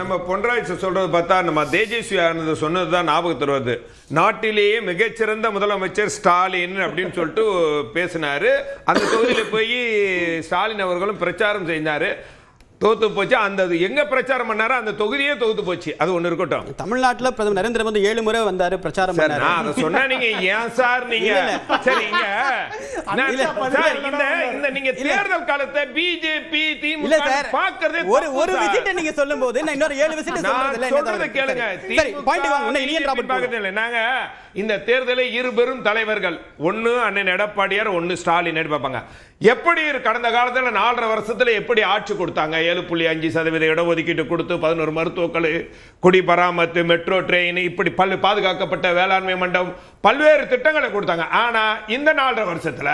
நம்ம பொன்ராஜ் சொல்றது பார்த்தா நம்ம தேஜஸ்வி ஆனந்த் சொன்னதுதான் ஞாபகத்தில் வருது. நாட்டிலேயே மிகச்சிறந்த முதலமைச்சர் ஸ்டாலின் அப்படின்னு சொல்லிட்டு பேசினாரு. அந்த தொகுதியில் போய் ஸ்டாலின் அவர்களும் பிரச்சாரம் செய்தாரு. தோத்து போச்சு. அந்த எங்க பிரச்சாரம் பண்ணாரோ அந்த தொகுதியே தோத்து போச்சு. அது ஒண்ணு இருக்கட்டும். தமிழ்நாட்டுல பிரதமர் நரேந்திர மோடி 7 முறை வந்தாரு பிரச்சாரம் பண்ணாரு. நான் அத சொன்னா நீங்க ஏன் சார் நீங்க சரிங்க சார் இந்த நீங்க தேர்தல் காலத்தை பிஜேபி திமுக பாக்குறதே ஒரு விசிட் நீங்க சொல்லும்போது நான் இன்னொரு 7 விசிட் சொல்றது இல்ல. சொல்றத கேளுங்க. சரி பாயிண்ட் வாங்க. இன்னும் இனியன் ராபர்ட் பாக்கறது இல்ல. நாங்க இந்த தேர்தலை இரு பெரும் தலைவர்கள் ஒன்னு அண்ணன் எடப்பாடியார் ஒன்னு ஸ்டாலின் எடுப்பாங்க. எப்படி கடந்த காலத்துல 4.5 வருஷத்துல எப்படி ஆட்சி கொடுத்தாங்க? 7.5% இடஒதுக்கீடு கொடுத்து 11 மருத்துவக் குடி பராமரிப்பு மெட்ரோ ட்ரெயின் இப்படி பாதுகாக்கப்பட்ட வேளாண்மை மண்டபம் பல்வேறு திட்டங்களை கொடுத்தாங்க. ஆனா இந்த 4.5 வருஷத்துல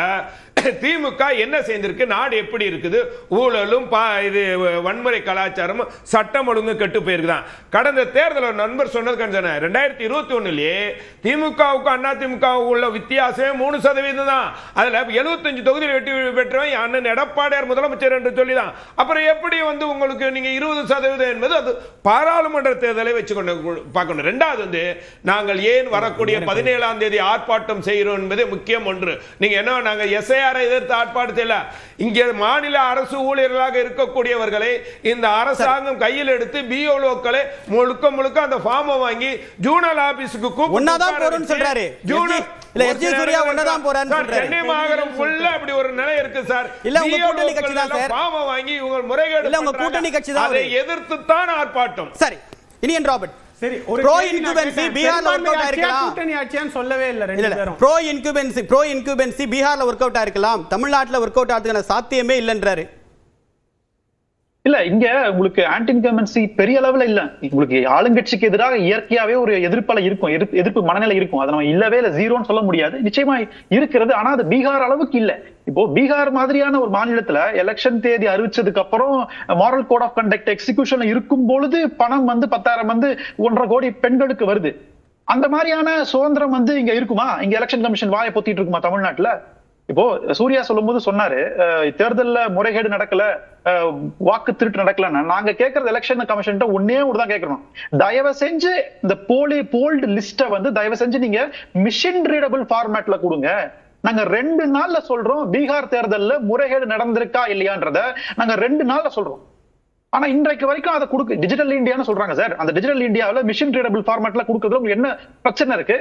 திமுக என்ன செய்திருக்கு? நாடு எப்படி இருக்குது? ஊழலும் இது வன்முறை கலாச்சாரமும் சட்டம் ஒழுங்கு கெட்டு போயிருக்குதான். கடந்த தேர்தல் நண்பர் சொன்னது 2021 திமுகவுக்கு அண்ணா திமுகவுக்கு உள்ள வித்தியாசமே 3% தான். அதுல 75 தொகுதியில் வெற்றி பெற்றவன் அண்ணன் எடப்பாடியார் முதலமைச்சர் என்று சொல்லிதான். அப்புறம் எப்படி உங்களுக்கு நீங்க 20% என்பது அது பாராளுமன்ற தேர்தலை வச்சு கொண்டு பார்க்கணும். ரெண்டாவது நாங்கள் ஏன் வரக்கூடிய 17ஆம் தேதி ஆர்ப்பாட்டம் செய்கிறோம் என்பது முக்கியம். ஒன்று, நீங்க என்ன நாங்க எஸ்ஐஆர் எதிர்த்து ஆர்ப்பாட்டம் செய்யல. இங்கே மாநில அரசு ஊழியர்களாக இருக்கக்கூடியவர்களை இந்த அரசாங்கம் கையில் எடுத்து பிஓக்களை முழுக்க அந்த ஃபார்மை வாங்கி ஜூனல் ஆபீஸ்க்கு கூப்பிட்டு சொல்றாரு. இல்ல எஸ்ஜி சூர்யா ஒண்ணாதான் போறான்னு சொல்றாரு. சென்னை மாநகரம் ஃபுல்லா அப்படி ஒரு நிலை இருக்கு சார். இல்ல உங்க கூட்டணி கட்சி தான் சார். ஃபார்மை வாங்கி இவங்க முறைகேடு இல்ல உங்க கூட்டணி கட்சி தான். அதை எதிர்த்து தான் ஆர்ப்பாட்டம். சரி இனியன் ராபர்ட். சரி ப்ரோ இன்குபென்சி பீகார்ல வொர்க் அவுட் ஆயிருக்கலாம். கூட்டணி ஆட்சியான்னு சொல்லவே இல்ல ரெண்டு பேரும். ப்ரோ இன்குபென்சி பீகார்ல வொர்க் அவுட் ஆயிருக்கலாம். தமிழ்நாட்டுல வொர்க் அவுட் ஆகிறதுக்கான சாத்தியமே இல்லன்றாரு. இல்ல இங்க உங்களுக்கு ஆன்டி இன்கம்பன்சி பெரிய அளவுல இல்ல. உங்களுக்கு ஆளுங்கட்சிக்கு எதிராக இயற்கையாவே ஒரு எதிர்ப்பலை இருக்கும், எதிர்ப்பு மனநிலை இருக்கும். அதை நம்ம இல்லவே இல்ல ஜீரோன்னு சொல்ல முடியாது. நிச்சயமா இருக்கிறது. ஆனா அது பீகார் அளவுக்கு இல்ல. இப்போ பீகார் மாதிரியான ஒரு மாநிலத்துல எலெக்ஷன் தேதி அறிவிச்சதுக்கு அப்புறம் மாரல் கோட் ஆஃப் கண்டக்ட் எக்ஸிகியூஷன்ல இருக்கும் பொழுது பணம் 10,000 1.5 கோடி பெண்களுக்கு வருது. அந்த மாதிரியான சுதந்திரம் இங்க இருக்குமா? இங்க எலெக்ஷன் கமிஷன் வாயை பொத்திட்டு இருக்குமா தமிழ்நாட்டுல? இப்போ சூர்யா சொல்லும் போது சொன்னாரு தேர்தல்ல முறைகேடு நடக்கல, வாக்கு திருட்டு நடக்கல. நாங்க கேட்கறது எலெக்ஷன் கமிஷன் ஒன்னே ஒண்ணுதான் கேட்கறோம். தயவு செஞ்சு இந்த போல்டு லிஸ்ட தயவு செஞ்சு நீங்க மிஷின் ரீடபிள் ஃபார்மேட்ல கொடுங்க. நாங்க 2 நாள்ல சொல்றோம் பீகார் தேர்தல்ல முறைகேடு நடந்திருக்கா இல்லையான்றத நாங்க 2 நாள்ல சொல்றோம். ஆனா இன்றைக்கு வரைக்கும் அதை கொடுக்க டிஜிட்டல் இந்தியான்னு சொல்றாங்க சார். அந்த டிஜிட்டல் இந்தியாவில மிஷின் ரீடபிள் ஃபார்மேட்ல கொடுக்கறதுல உங்களுக்கு என்ன பிரச்சனை இருக்கு?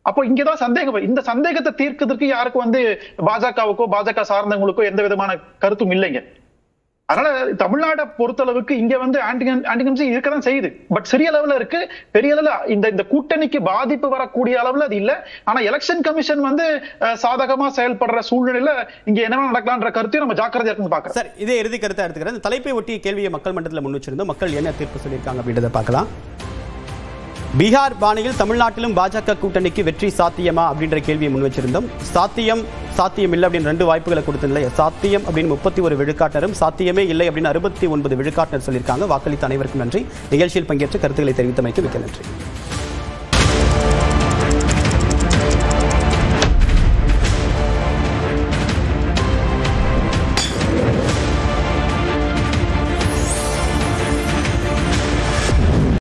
அப்போ இங்கதான் சந்தேகம். இந்த சந்தேகத்தை தீர்க்கிறதுக்கு யாருக்கும் பாஜகவுக்கோ பாஜக சார்ந்தவங்களுக்கோ எந்த விதமான கருத்தும் இல்லைங்க. அதனால தமிழ்நாட்டை பொறுத்தளவுக்கு இங்க ஆன்டிகம்சி இருக்கதான் செய்யுது. பட் சிறிய அளவுல இருக்கு. பெரிய அளவுல இந்த கூட்டணிக்கு பாதிப்பு வரக்கூடிய அளவுல அது இல்ல. ஆனா எலெக்ஷன் கமிஷன் சாதகமா செயல்படுற சூழ்நிலையில இங்க என்ன நடக்கலாம்ன்ற கருத்தையும் நம்ம ஜாக்கிரதையா இருக்குன்னு பாக்குறோம். சார் இதே இறுதி கருத்தா எடுத்துக்கிறேன். இந்த தலைப்பை ஒட்டிய கேள்வியை மக்கள் மன்றத்தில் முன் வச்சிருந்தோம். மக்கள் என்ன தீர்ப்பு சொல்லியிருக்காங்க அப்படின்றத பார்க்கலாம். பீகார் பாணியில் தமிழ்நாட்டிலும் பாஜக கூட்டணிக்கு வெற்றி சாத்தியமா அப்படின்ற கேள்வியை முன் வச்சிருந்தோம். சாத்தியம் இல்லை அப்படின்னு 2 வாய்ப்புகளை கொடுத்தில்லை. சாத்தியம் அப்படின்னு 31 விழுக்காட்டினரும், சாத்தியமே இல்லை அப்படின்னு 69 விழுக்காட்டினர் சொல்லியிருக்காங்க. வாக்களித்த அனைவருக்கும் நன்றி. நிகழ்ச்சியில் பங்கேற்று கருத்துக்களை தெரிவித்தமைக்கு மிக்க நன்றி.